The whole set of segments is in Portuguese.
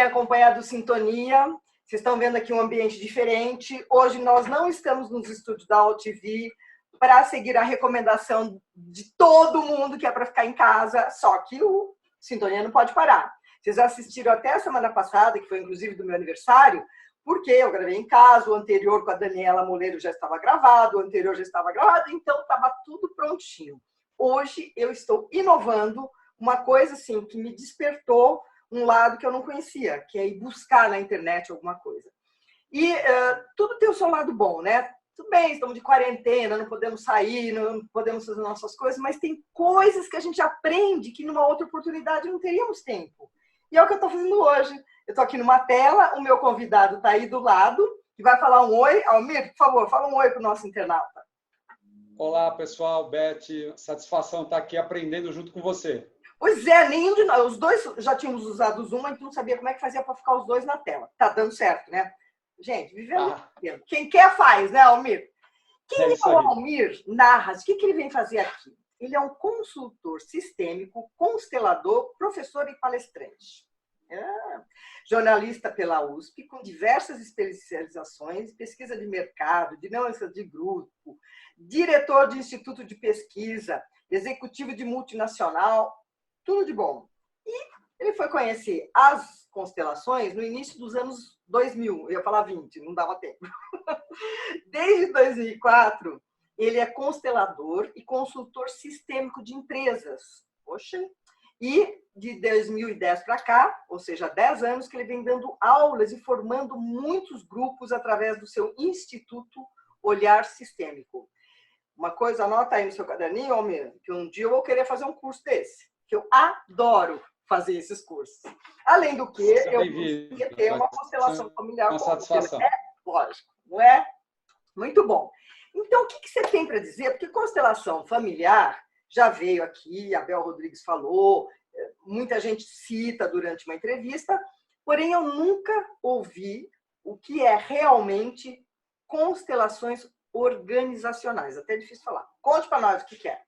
têm acompanhado o Sintonia. Vocês estão vendo aqui um ambiente diferente. Hoje nós não estamos nos estúdios da AltV para seguir a recomendação de todo mundo que é para ficar em casa, só que o Sintonia não pode parar. Vocês assistiram até a semana passada, que foi inclusive do meu aniversário, porque eu gravei em casa, o anterior com a Daniela Moleiro já estava gravado, o anterior já estava gravado, então estava tudo prontinho. Hoje eu estou inovando uma coisa assim que me despertou um lado que eu não conhecia, que é ir buscar na internet alguma coisa. E tudo tem o seu lado bom, né? Tudo bem, estamos de quarentena, não podemos sair, não podemos fazer nossas coisas, mas tem coisas que a gente aprende que numa outra oportunidade não teríamos tempo. E é o que eu estou fazendo hoje. Eu estou aqui numa tela, o meu convidado está aí do lado, que vai falar um oi. Almir, por favor, fala um oi para o nosso internauta. Olá, pessoal. Beth, satisfação estar aqui aprendendo junto com você. Pois é, nenhum de nós, os dois já tínhamos usado o Zoom, a gente não sabia como é que fazia para ficar os dois na tela. Tá dando certo, né? Gente, vivendo. Quem quer faz, né, Almir? Quem é o Almir Narras? O que ele vem fazer aqui? Ele é um consultor sistêmico, constelador, professor e palestrante. Jornalista pela USP, com diversas especializações, pesquisa de mercado, dinâmica de grupo, diretor de instituto de pesquisa, executivo de multinacional, tudo de bom. E ele foi conhecer as constelações no início dos anos 2000, eu ia falar 20, não dava tempo. Desde 2004, ele é constelador e consultor sistêmico de empresas. Poxa! E de 2010 para cá, ou seja, 10 anos, que ele vem dando aulas e formando muitos grupos através do seu Instituto Olhar Sistêmico. Uma coisa, anota aí no seu caderninho, Almir, que um dia eu vou querer fazer um curso desse, que eu adoro fazer esses cursos. Além do que, eu queria ter uma constelação familiar. Uma satisfação. Lógico, não é? Muito bom. Então, o que você tem para dizer? Porque constelação familiar já veio aqui, a Bel Rodrigues falou, muita gente cita durante uma entrevista, porém eu nunca ouvi o que é realmente constelações organizacionais. Até difícil falar. Conte para nós o que é.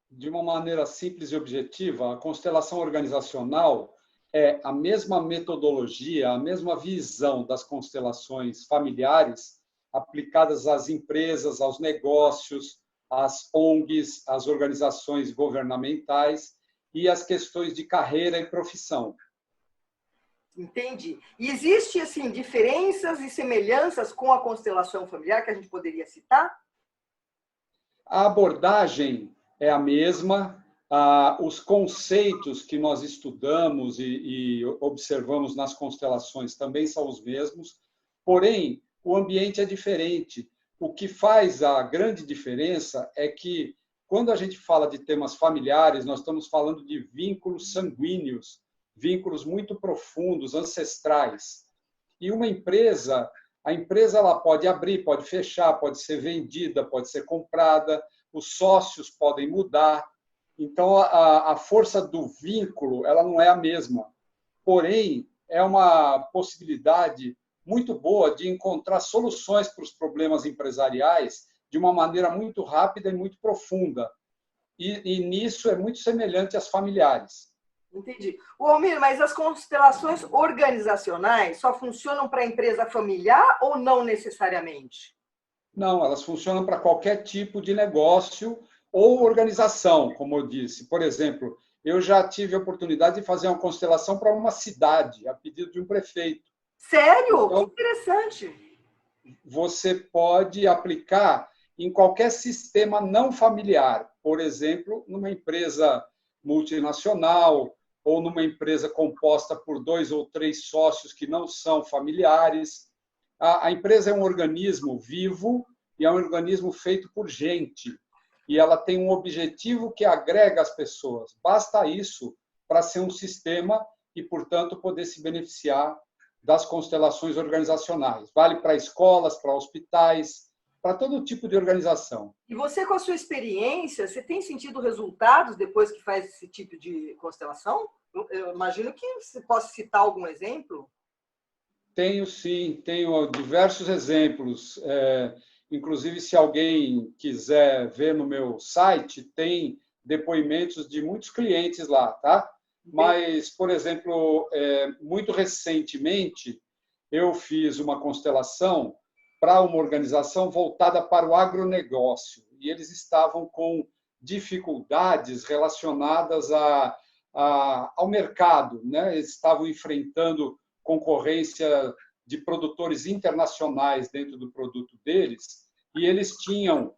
De uma maneira simples e objetiva, a constelação organizacional é a mesma metodologia, a mesma visão das constelações familiares aplicadas às empresas, aos negócios, às ONGs, às organizações governamentais e às questões de carreira e profissão. Entendi. E existe, assim, diferenças e semelhanças com a constelação familiar que a gente poderia citar? A abordagem é a mesma, os conceitos que nós estudamos e observamos nas constelações também são os mesmos, porém, o ambiente é diferente. O que faz a grande diferença é que, quando a gente fala de temas familiares, nós estamos falando de vínculos sanguíneos, vínculos muito profundos, ancestrais. E uma empresa, a empresa ela pode abrir, pode fechar, pode ser vendida, pode ser comprada, os sócios podem mudar. Então, a força do vínculo ela não é a mesma. Porém, é uma possibilidade muito boa de encontrar soluções para os problemas empresariais de uma maneira muito rápida e muito profunda. E nisso é muito semelhante às familiares. Entendi. Almir, mas as constelações organizacionais só funcionam para a empresa familiar ou não necessariamente? Não, elas funcionam para qualquer tipo de negócio ou organização, como eu disse. Por exemplo, eu já tive a oportunidade de fazer uma constelação para uma cidade, a pedido de um prefeito. Sério? Então, que interessante. Você pode aplicar em qualquer sistema não familiar. Por exemplo, numa empresa multinacional ou numa empresa composta por 2 ou 3 sócios que não são familiares. A empresa é um organismo vivo e é um organismo feito por gente. E ela tem um objetivo que agrega as pessoas. Basta isso para ser um sistema e, portanto, poder se beneficiar das constelações organizacionais. Vale para escolas, para hospitais, para todo tipo de organização. E você, com a sua experiência, você tem sentido resultados depois que faz esse tipo de constelação? Eu imagino que você possa citar algum exemplo. Tenho, sim. Tenho diversos exemplos. Inclusive, se alguém quiser ver no meu site, tem depoimentos de muitos clientes lá, tá? mas, por exemplo, muito recentemente, eu fiz uma constelação para uma organização voltada para o agronegócio, e eles estavam com dificuldades relacionadas ao mercado, né? Eles estavam enfrentando concorrência de produtores internacionais dentro do produto deles, e eles tinham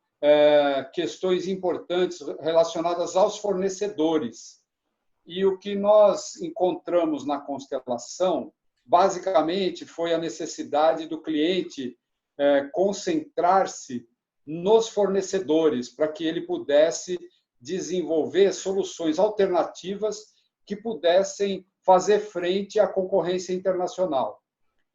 questões importantes relacionadas aos fornecedores. E o que nós encontramos na constelação, basicamente, foi a necessidade do cliente concentrar-se nos fornecedores, para que ele pudesse desenvolver soluções alternativas que pudessem fazer frente à concorrência internacional.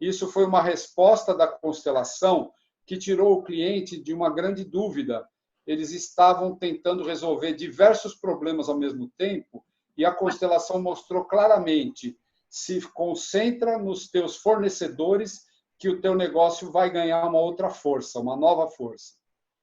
Isso foi uma resposta da constelação que tirou o cliente de uma grande dúvida. Eles estavam tentando resolver diversos problemas ao mesmo tempo, e a constelação mostrou claramente: se concentra nos teus fornecedores, que o teu negócio vai ganhar uma outra força, uma nova força.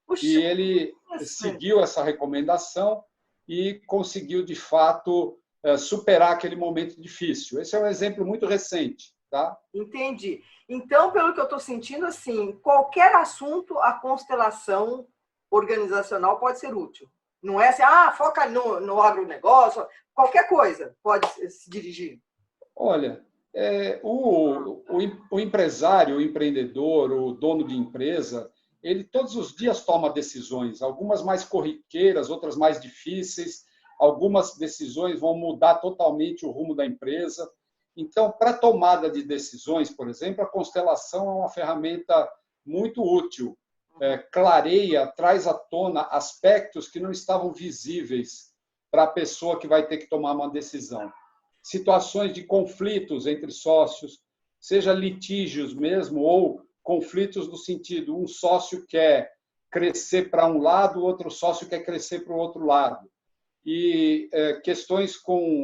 Puxa, E ele seguiu essa recomendação e conseguiu, de fato, superar aquele momento difícil. Esse é um exemplo muito recente. Tá? Entendi. Então, pelo que eu estou sentindo, assim, qualquer assunto, a constelação organizacional pode ser útil. Não é assim, foca no agronegócio, qualquer coisa pode se dirigir. Olha, o empresário, o empreendedor, o dono de empresa, ele todos os dias toma decisões, algumas mais corriqueiras, outras mais difíceis, algumas decisões vão mudar totalmente o rumo da empresa. Então, para a tomada de decisões, por exemplo, a constelação é uma ferramenta muito útil. Clareia, traz à tona aspectos que não estavam visíveis para a pessoa que vai ter que tomar uma decisão. Situações de conflitos entre sócios, seja litígios mesmo, ou conflitos no sentido, um sócio quer crescer para um lado, o outro sócio quer crescer para o outro lado. E questões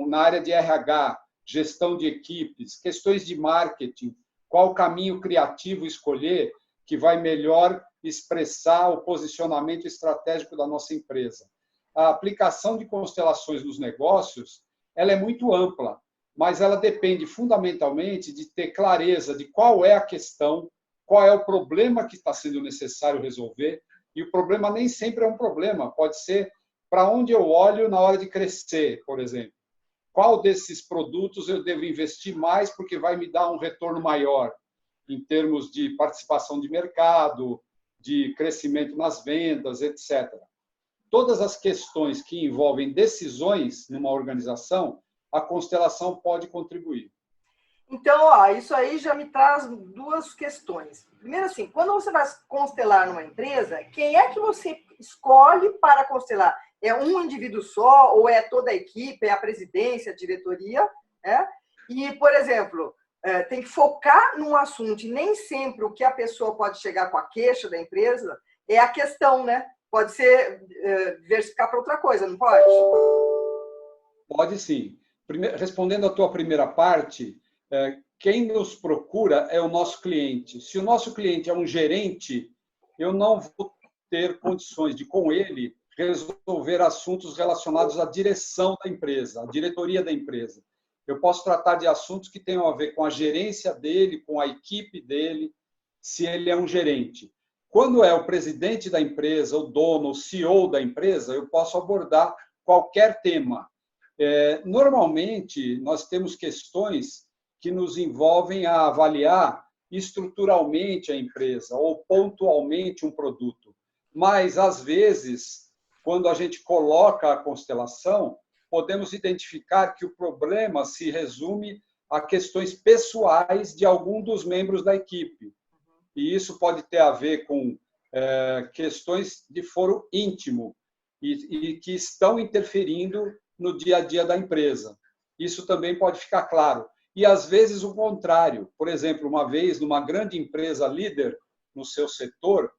na área de RH, gestão de equipes, questões de marketing, qual caminho criativo escolher que vai melhor expressar o posicionamento estratégico da nossa empresa. A aplicação de constelações nos negócios, ela é muito ampla, mas ela depende fundamentalmente de ter clareza de qual é a questão, qual é o problema que está sendo necessário resolver, e o problema nem sempre é um problema, pode ser para onde eu olho na hora de crescer, por exemplo. Qual desses produtos eu devo investir mais porque vai me dar um retorno maior em termos de participação de mercado, de crescimento nas vendas, etc. Todas as questões que envolvem decisões numa organização, a constelação pode contribuir. Então, isso aí já me traz duas questões. Primeiro, assim, quando você vai constelar numa empresa, quem é que você escolhe para constelar? É um indivíduo só ou é toda a equipe, é a presidência, a diretoria? Né? E, por exemplo, tem que focar num assunto, e nem sempre o que a pessoa pode chegar com a queixa da empresa é a questão, né? Pode ser diversificar para outra coisa, não pode? Pode sim. Respondendo à tua primeira parte, quem nos procura é o nosso cliente. Se o nosso cliente é um gerente, eu não vou ter condições de, com ele, resolver assuntos relacionados à direção da empresa, à diretoria da empresa. Eu posso tratar de assuntos que tenham a ver com a gerência dele, com a equipe dele, se ele é um gerente. Quando é o presidente da empresa, o dono, o CEO da empresa, eu posso abordar qualquer tema. Normalmente, nós temos questões que nos envolvem a avaliar estruturalmente a empresa ou pontualmente um produto. Mas, às vezes, quando a gente coloca a constelação, podemos identificar que o problema se resume a questões pessoais de algum dos membros da equipe. E isso pode ter a ver com questões de foro íntimo e que estão interferindo no dia a dia da empresa. Isso também pode ficar claro. E, às vezes, o contrário. Por exemplo, uma vez, numa grande empresa líder no seu setor,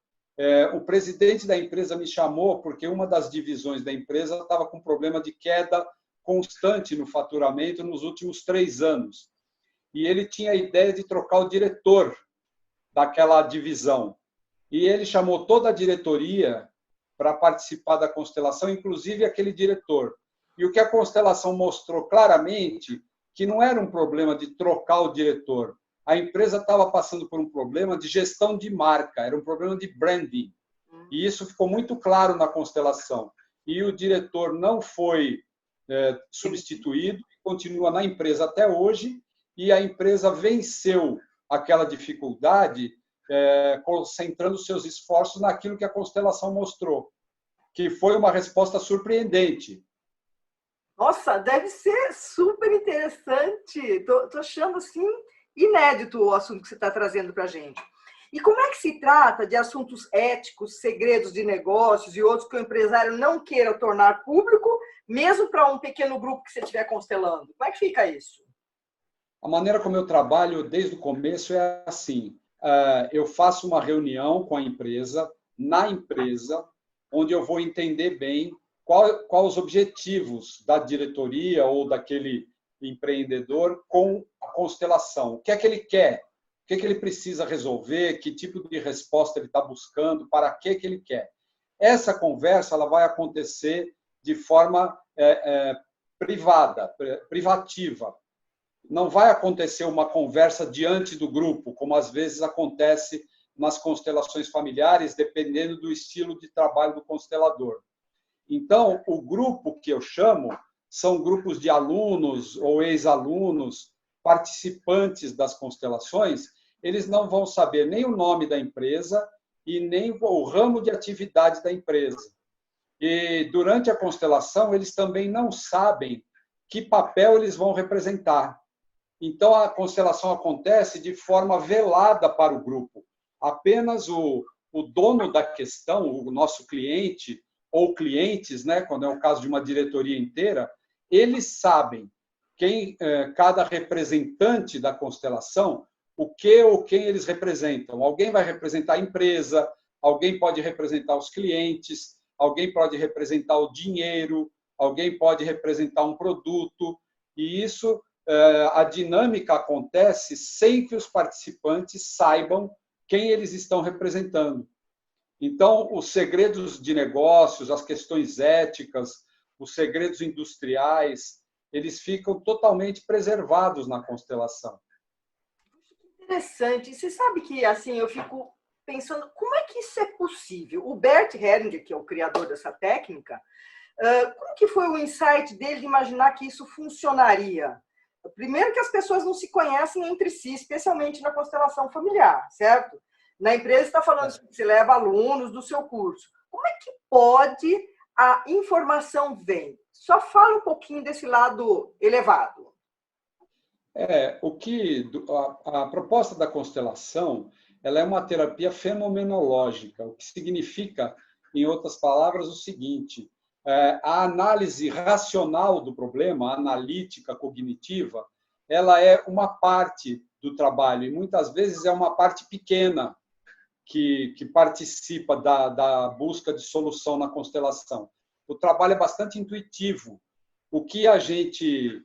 o presidente da empresa me chamou porque uma das divisões da empresa estava com problema de queda constante no faturamento nos últimos 3 anos. E ele tinha a ideia de trocar o diretor daquela divisão. E ele chamou toda a diretoria para participar da constelação, inclusive aquele diretor. E o que a constelação mostrou claramente, que não era um problema de trocar o diretor. A empresa estava passando por um problema de gestão de marca, era um problema de branding. E isso ficou muito claro na constelação. E o diretor não foi substituído, continua na empresa até hoje, e a empresa venceu aquela dificuldade, concentrando seus esforços naquilo que a constelação mostrou, que foi uma resposta surpreendente. Nossa, deve ser super interessante. Tô achando assim inédito o assunto que você está trazendo para a gente. E como é que se trata de assuntos éticos, segredos de negócios e outros que o empresário não queira tornar público, mesmo para um pequeno grupo que você estiver constelando? Como é que fica isso? A maneira como eu trabalho desde o começo é assim: eu faço uma reunião com a empresa, na empresa, onde eu vou entender bem quais os objetivos da diretoria ou daquele empreendedor com a constelação. O que é que ele quer? O que é que ele precisa resolver? Que tipo de resposta ele está buscando? Para que ele quer? Essa conversa ela vai acontecer de forma privada, privativa. Não vai acontecer uma conversa diante do grupo, como às vezes acontece nas constelações familiares, dependendo do estilo de trabalho do constelador. Então, o grupo que eu chamo são grupos de alunos ou ex-alunos, participantes das constelações. Eles não vão saber nem o nome da empresa e nem o ramo de atividade da empresa. E durante a constelação, eles também não sabem que papel eles vão representar. Então, a constelação acontece de forma velada para o grupo. Apenas o dono da questão, o nosso cliente, ou clientes, né, quando é o caso de uma diretoria inteira, eles sabem cada representante da constelação, o que ou quem eles representam. Alguém vai representar a empresa, alguém pode representar os clientes, alguém pode representar o dinheiro, alguém pode representar um produto, e isso, a dinâmica acontece sem que os participantes saibam quem eles estão representando. Então, os segredos de negócios, as questões éticas, os segredos industriais, eles ficam totalmente preservados na constelação. Interessante. Você sabe que assim eu fico pensando como é que isso é possível? O Bert Hellinger, que é o criador dessa técnica, como que foi o insight dele de imaginar que isso funcionaria? Primeiro que as pessoas não se conhecem entre si, especialmente na constelação familiar, certo? Na empresa está falando que você leva alunos do seu curso. Como é que pode a informação vir? Só fala um pouquinho desse lado elevado. A proposta da constelação, ela é uma terapia fenomenológica, o que significa, em outras palavras, o seguinte: a análise racional do problema, a analítica cognitiva, ela é uma parte do trabalho e muitas vezes é uma parte pequena que participa da busca de solução na constelação. O trabalho é bastante intuitivo. O que a gente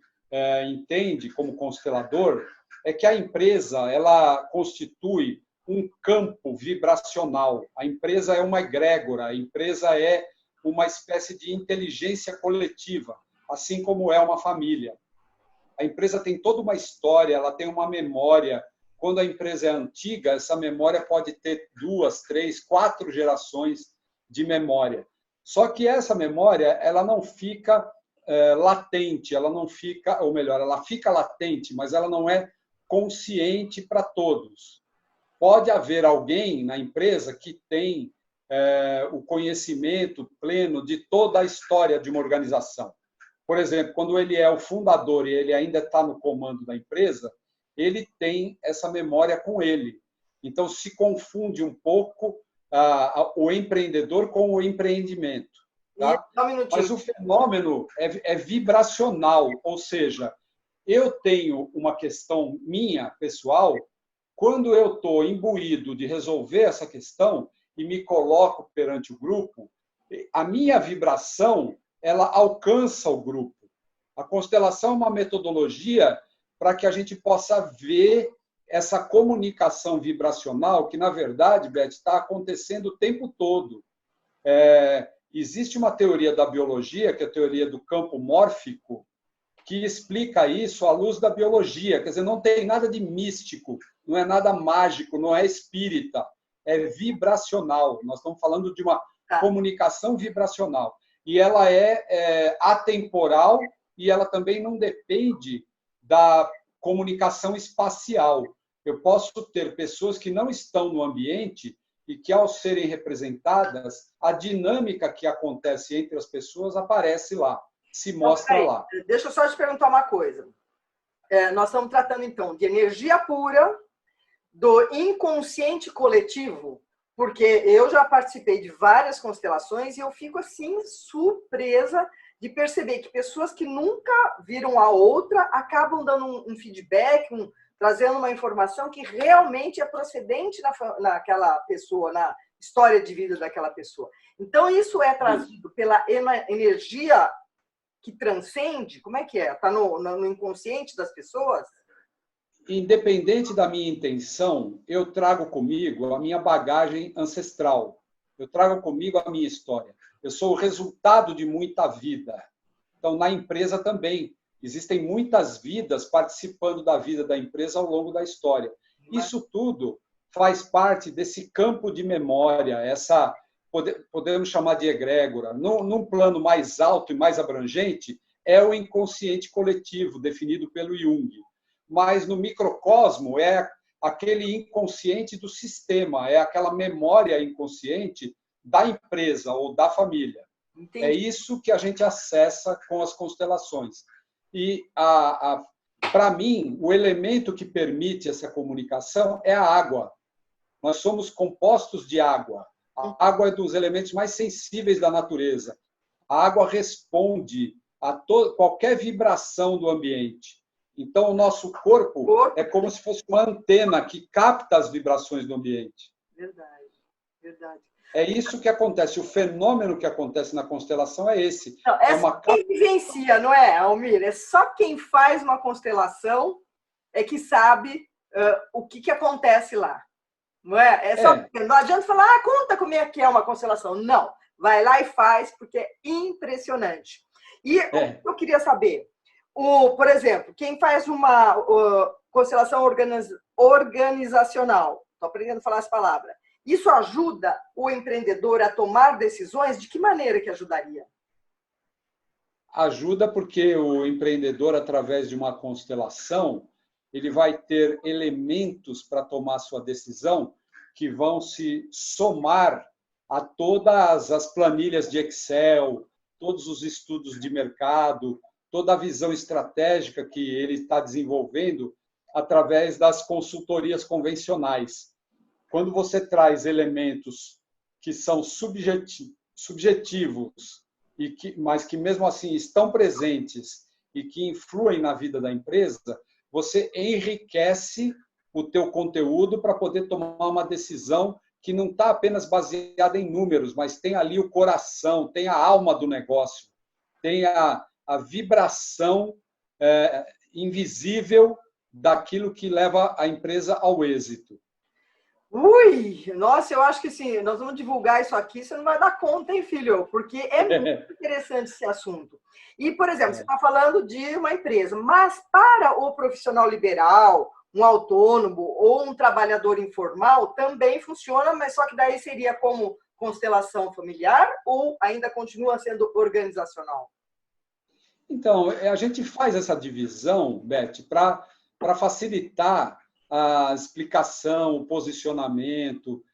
entende como constelador é que a empresa ela constitui um campo vibracional. A empresa é uma egrégora, a empresa é uma espécie de inteligência coletiva, assim como é uma família. A empresa tem toda uma história, ela tem uma memória. Quando a empresa é antiga, essa memória pode ter 2, 3, 4 gerações de memória. Só que essa memória ela não fica latente, ela não fica, ou melhor, ela fica latente, mas ela não é consciente para todos. Pode haver alguém na empresa que tem o conhecimento pleno de toda a história de uma organização. Por exemplo, quando ele é o fundador e ele ainda está no comando da empresa, ele tem essa memória com ele. Então, se confunde um pouco o empreendedor com o empreendimento. Tá? Mas o fenômeno é vibracional, ou seja, eu tenho uma questão minha, pessoal, quando eu estou imbuído de resolver essa questão e me coloco perante o grupo, a minha vibração ela alcança o grupo. A constelação é uma metodologia para que a gente possa ver essa comunicação vibracional que, na verdade, Beth, está acontecendo o tempo todo. Existe uma teoria da biologia, que é a teoria do campo mórfico, que explica isso à luz da biologia. Quer dizer, não tem nada de místico, não é nada mágico, não é espírita, é vibracional. Nós estamos falando de uma comunicação vibracional. E ela é atemporal e ela também não depende da comunicação espacial. Eu posso ter pessoas que não estão no ambiente e que, ao serem representadas, a dinâmica que acontece entre as pessoas aparece lá, se mostra lá. Deixa eu só te perguntar uma coisa. Nós estamos tratando, então, de energia pura, do inconsciente coletivo, porque eu já participei de várias constelações e eu fico, assim, surpresa de perceber que pessoas que nunca viram a outra acabam dando um feedback, trazendo uma informação que realmente é procedente naquela pessoa, na história de vida daquela pessoa. Então, isso é trazido pela energia que transcende? Como é que é? Está no inconsciente das pessoas? Independente da minha intenção, eu trago comigo a minha bagagem ancestral. Eu trago comigo a minha história. Eu sou o resultado de muita vida. Então, na empresa também. Existem muitas vidas participando da vida da empresa ao longo da história. Isso tudo faz parte desse campo de memória, essa, podemos chamar de egrégora. Num plano mais alto e mais abrangente, é o inconsciente coletivo, definido pelo Jung. Mas no microcosmo é aquele inconsciente do sistema, é aquela memória inconsciente da empresa ou da família. Entendi. É isso que a gente acessa com as constelações. E, para mim, o elemento que permite essa comunicação é a água. Nós somos compostos de água. A água é dos elementos mais sensíveis da natureza. A água responde a qualquer vibração do ambiente. Então, o nosso corpo é como se fosse uma antena que capta as vibrações do ambiente. Verdade, verdade. É isso que acontece. O fenômeno que acontece na constelação é esse. Não, só quem vivencia, não é, Almir? É só quem faz uma constelação é que sabe o que acontece lá. Não é? Não adianta falar, conta como é que é uma constelação. Não, vai lá e faz, porque é impressionante. E o que eu queria saber, por exemplo, quem faz uma constelação organizacional, estou aprendendo a falar essa palavra, isso ajuda o empreendedor a tomar decisões? De que maneira que ajudaria? Ajuda porque o empreendedor, através de uma constelação, ele vai ter elementos para tomar sua decisão que vão se somar a todas as planilhas de Excel, todos os estudos de mercado, toda a visão estratégica que ele está desenvolvendo através das consultorias convencionais. Quando você traz elementos que são subjetivos, mas que mesmo assim estão presentes e que influem na vida da empresa, você enriquece o teu conteúdo para poder tomar uma decisão que não está apenas baseada em números, mas tem ali o coração, tem a alma do negócio, tem a vibração invisível daquilo que leva a empresa ao êxito. Nossa, eu acho que sim, nós vamos divulgar isso aqui, você não vai dar conta, hein, filho? Porque é muito interessante esse assunto. E, por exemplo, você está falando de uma empresa, mas para o profissional liberal, um autônomo ou um trabalhador informal, também funciona, mas só que daí seria como constelação familiar ou ainda continua sendo organizacional? Então, a gente faz essa divisão, Beth, para facilitar a explicação, o posicionamento,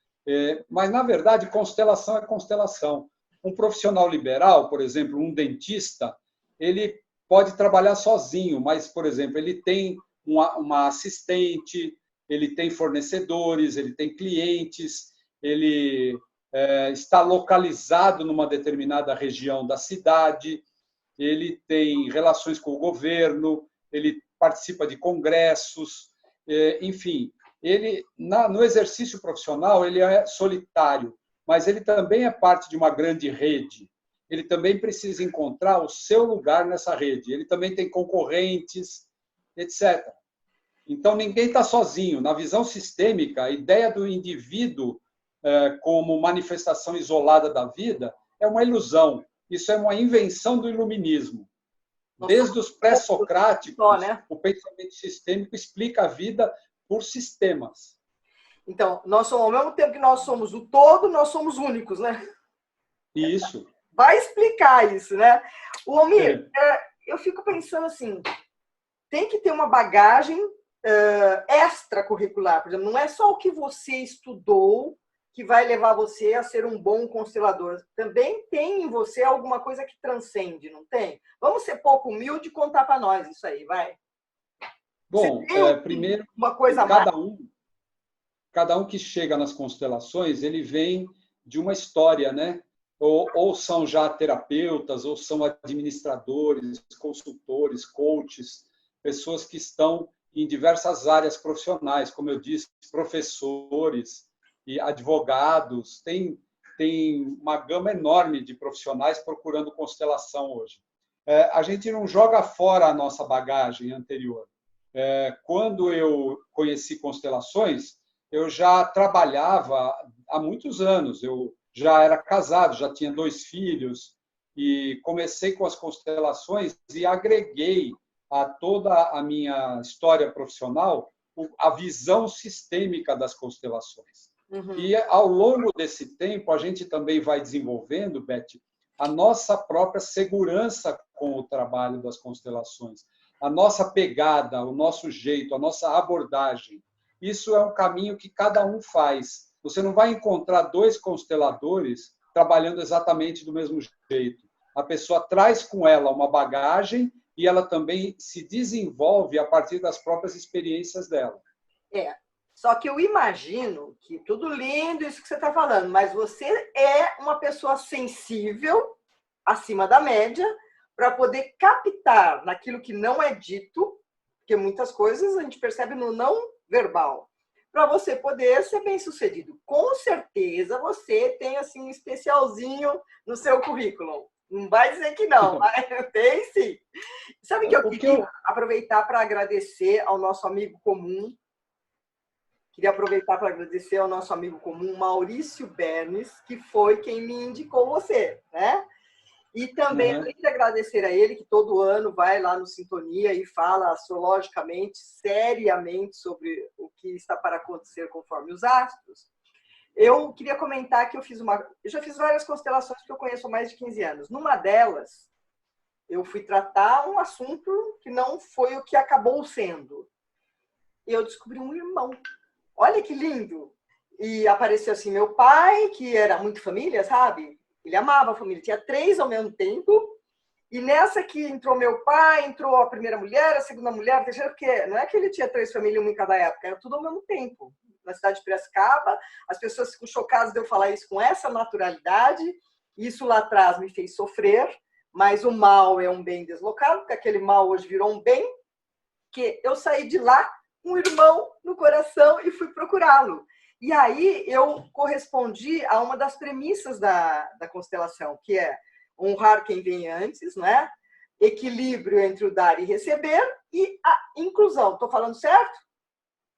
mas, na verdade, constelação é constelação. Um profissional liberal, por exemplo, um dentista, ele pode trabalhar sozinho, mas, por exemplo, ele tem uma assistente, ele tem fornecedores, ele tem clientes, ele está localizado numa determinada região da cidade, ele tem relações com o governo, ele participa de congressos, enfim, ele no exercício profissional ele é solitário, mas ele também é parte de uma grande rede. Ele também precisa encontrar o seu lugar nessa rede. Ele também tem concorrentes, etc. Então ninguém está sozinho. Na visão sistêmica, a ideia do indivíduo como manifestação isolada da vida é uma ilusão. Isso é uma invenção do iluminismo. Desde os pré-socráticos, né? o pensamento sistêmico explica a vida por sistemas. Então, nós somos, ao mesmo tempo que nós somos o todo, nós somos únicos, né? Isso. Vai explicar isso, né? O Almir, eu fico pensando assim, tem que ter uma bagagem extracurricular, por exemplo, não é só o que você estudou que vai levar você a ser um bom constelador. Também tem em você alguma coisa que transcende, não tem? Vamos ser pouco humilde e contar para nós isso aí, vai. Bom, primeiro, uma coisa cada um que chega nas constelações, ele vem de uma história, né? Ou são já terapeutas, ou são administradores, consultores, coaches, pessoas que estão em diversas áreas profissionais, como eu disse, professores e advogados. Tem uma gama enorme de profissionais procurando constelação hoje. A gente não joga fora a nossa bagagem anterior. Quando eu conheci constelações, eu já trabalhava há muitos anos. Eu já era casado, já tinha 2 filhos e comecei com as constelações e agreguei a toda a minha história profissional a visão sistêmica das constelações. Uhum. E ao longo desse tempo a gente também vai desenvolvendo, Beth, a nossa própria segurança com o trabalho das constelações, a nossa pegada, o nosso jeito, a nossa abordagem. Isso é um caminho que cada um faz. Você não vai encontrar 2 consteladores trabalhando exatamente do mesmo jeito. A pessoa traz com ela uma bagagem e ela também se desenvolve a partir das próprias experiências dela. Só que eu imagino que tudo lindo isso que você está falando, mas você é uma pessoa sensível, acima da média, para poder captar naquilo que não é dito, porque muitas coisas a gente percebe no não verbal, para você poder ser bem-sucedido. Com certeza você tem assim um especialzinho no seu currículo. Não vai dizer que não, mas tem sim. Sabe que eu queria aproveitar para agradecer ao nosso amigo comum. Queria aproveitar para agradecer ao nosso amigo comum, Maurício Bernes, que foi quem me indicou você, né? E também, além de agradecer a ele, que todo ano vai lá no Sintonia e fala astrologicamente, seriamente, sobre o que está para acontecer conforme os astros, eu queria comentar que eu já fiz várias constelações que eu conheço há mais de 15 anos. Numa delas, eu fui tratar um assunto que não foi o que acabou sendo. Eu descobri um irmão. Olha que lindo! E apareceu assim meu pai, que era muito família, sabe? Ele amava a família, tinha 3 ao mesmo tempo. E nessa que entrou meu pai, entrou a primeira mulher, a segunda mulher, a terceira, porque não é que ele tinha 3 famílias, uma em cada época, era tudo ao mesmo tempo. Na cidade de Piracicaba, as pessoas ficam chocadas de eu falar isso com essa naturalidade. Isso lá atrás me fez sofrer, mas o mal é um bem deslocado, porque aquele mal hoje virou um bem, que eu saí de lá, um irmão no coração, e fui procurá-lo. E aí eu correspondi a uma das premissas da constelação, que é honrar quem vem antes, né? Equilíbrio entre o dar e receber e a inclusão. Estou falando certo?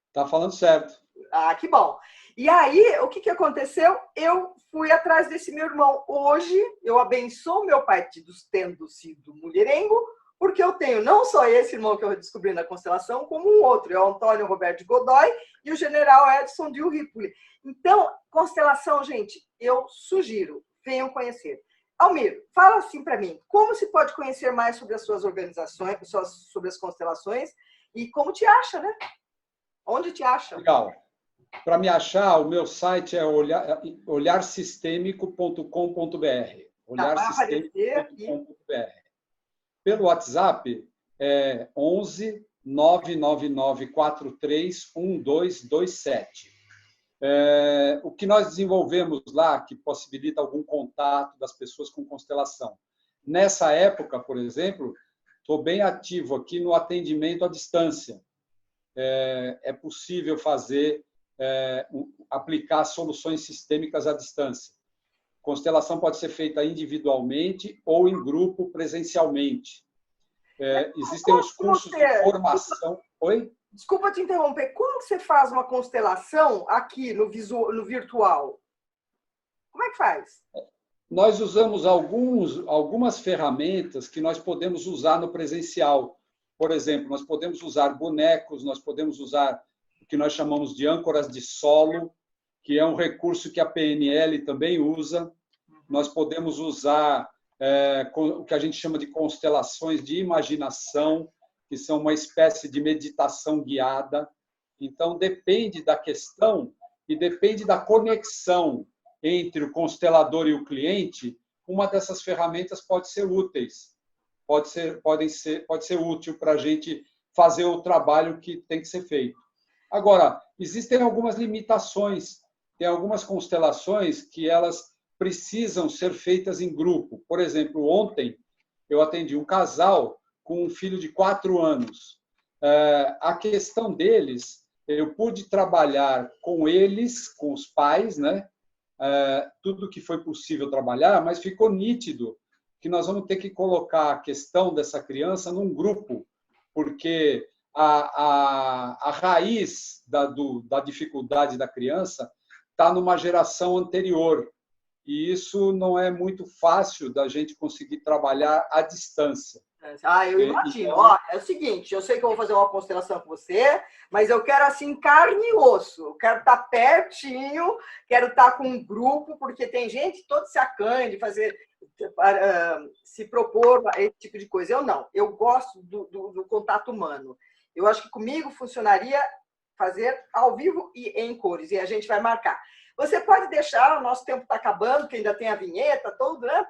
Está falando certo. Ah, que bom. E aí, o que aconteceu? Eu fui atrás desse meu irmão. Hoje, eu abençoo meu pai tendo sido mulherengo, porque eu tenho não só esse irmão que eu descobri na constelação, como um outro, é o Antônio Roberto de Godoy e o general Edson de Urripoli. Então, constelação, gente, eu sugiro, venham conhecer. Almir, fala assim para mim, como se pode conhecer mais sobre as suas organizações, sobre as constelações, e como te acha, né? Onde te acha? Legal. Para me achar, o meu site é olharsistêmico.com.br. olharsistêmico.com.br. Pelo WhatsApp, é 11 99943 1227. O que nós desenvolvemos lá, que possibilita algum contato das pessoas com constelação. Nessa época, por exemplo, estou bem ativo aqui no atendimento à distância. É possível aplicar soluções sistêmicas à distância. Constelação pode ser feita individualmente ou em grupo presencialmente. Existem os cursos de formação. Oi? Desculpa te interromper. Como você faz uma constelação aqui no virtual? Como é que faz? Nós usamos algumas ferramentas que nós podemos usar no presencial. Por exemplo, nós podemos usar bonecos, nós podemos usar o que nós chamamos de âncoras de solo, que é um recurso que a PNL também usa. Nós podemos usar o que a gente chama de constelações de imaginação, que são uma espécie de meditação guiada. Então, depende da questão e depende da conexão entre o constelador e o cliente, uma dessas ferramentas pode ser úteis, pode ser útil para a gente fazer o trabalho que tem que ser feito. Agora, existem algumas limitações, tem algumas constelações que elas precisam ser feitas em grupo. Por exemplo, ontem eu atendi um casal com um filho de 4 anos. A questão deles, eu pude trabalhar com eles, com os pais, né? Tudo que foi possível trabalhar, mas ficou nítido que nós vamos ter que colocar a questão dessa criança num grupo, porque a raiz da dificuldade da criança está numa geração anterior, e isso não é muito fácil da gente conseguir trabalhar à distância. Eu imagino. Ó, é o seguinte, eu sei que eu vou fazer uma constelação com você, mas eu quero assim carne e osso. Eu quero estar pertinho, quero estar com um grupo, porque tem gente todo se acanha de fazer, se propor esse tipo de coisa. Eu não. Eu gosto do contato humano. Eu acho que comigo funcionaria fazer ao vivo e em cores, e a gente vai marcar. Você pode deixar, o nosso tempo está acabando, que ainda tem a vinheta, tudo, né?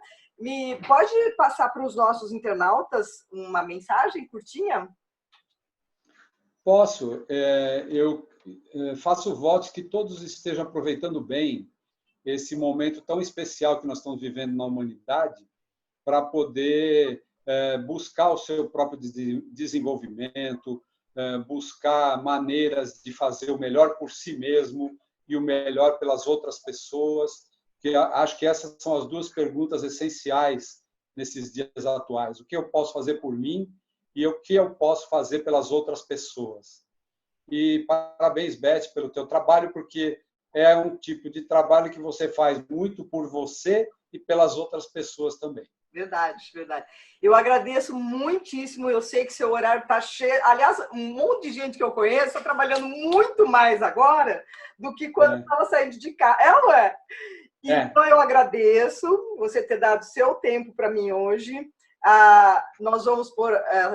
Pode passar para os nossos internautas uma mensagem curtinha? Posso. Eu faço votos que todos estejam aproveitando bem esse momento tão especial que nós estamos vivendo na humanidade para poder buscar o seu próprio desenvolvimento, buscar maneiras de fazer o melhor por si mesmo e o melhor pelas outras pessoas. Que acho que essas são as 2 perguntas essenciais nesses dias atuais. O que eu posso fazer por mim e o que eu posso fazer pelas outras pessoas. E parabéns, Beth, pelo teu trabalho, porque é um tipo de trabalho que você faz muito por você e pelas outras pessoas também. Verdade, verdade. Eu agradeço muitíssimo, eu sei que seu horário está cheio. Aliás, um monte de gente que eu conheço está trabalhando muito mais agora do que quando estava saindo de casa. É ou não é? Então, eu agradeço você ter dado seu tempo para mim hoje. Nós vamos pôr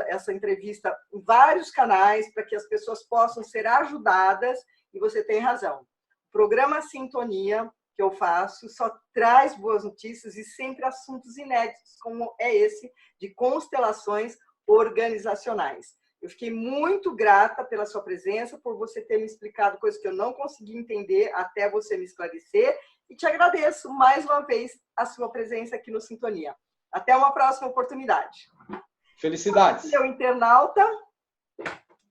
essa entrevista em vários canais para que as pessoas possam ser ajudadas, e você tem razão. O programa Sintonia que eu faço só traz boas notícias e sempre assuntos inéditos, como é esse de constelações organizacionais. Eu fiquei muito grata pela sua presença, por você ter me explicado coisas que eu não consegui entender até você me esclarecer, e te agradeço mais uma vez a sua presença aqui no Sintonia. Até uma próxima oportunidade. Felicidades. Meu internauta,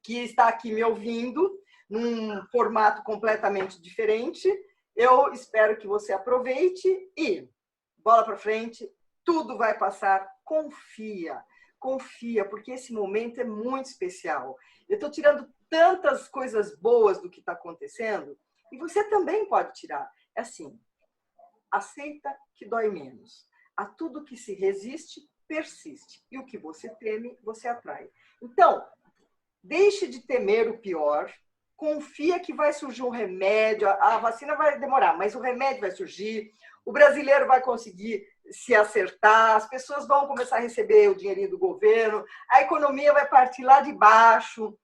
que está aqui me ouvindo, num formato completamente diferente, eu espero que você aproveite e bola para frente, tudo vai passar, confia. Confia, porque esse momento é muito especial. Eu estou tirando tantas coisas boas do que está acontecendo, e você também pode tirar. É assim, aceita que dói menos. A tudo que se resiste, persiste. E o que você teme, você atrai. Então, deixe de temer o pior, confia que vai surgir um remédio, a vacina vai demorar, mas o remédio vai surgir, o brasileiro vai conseguir se acertar, as pessoas vão começar a receber o dinheirinho do governo, a economia vai partir lá de baixo.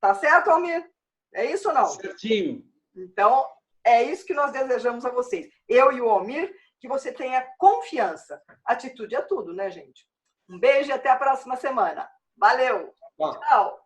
Tá certo, Almir? É isso ou não? Certinho. Então, é isso que nós desejamos a vocês. Eu e o Almir, que você tenha confiança. Atitude é tudo, né, gente? Um beijo e até a próxima semana. Valeu! Tchau!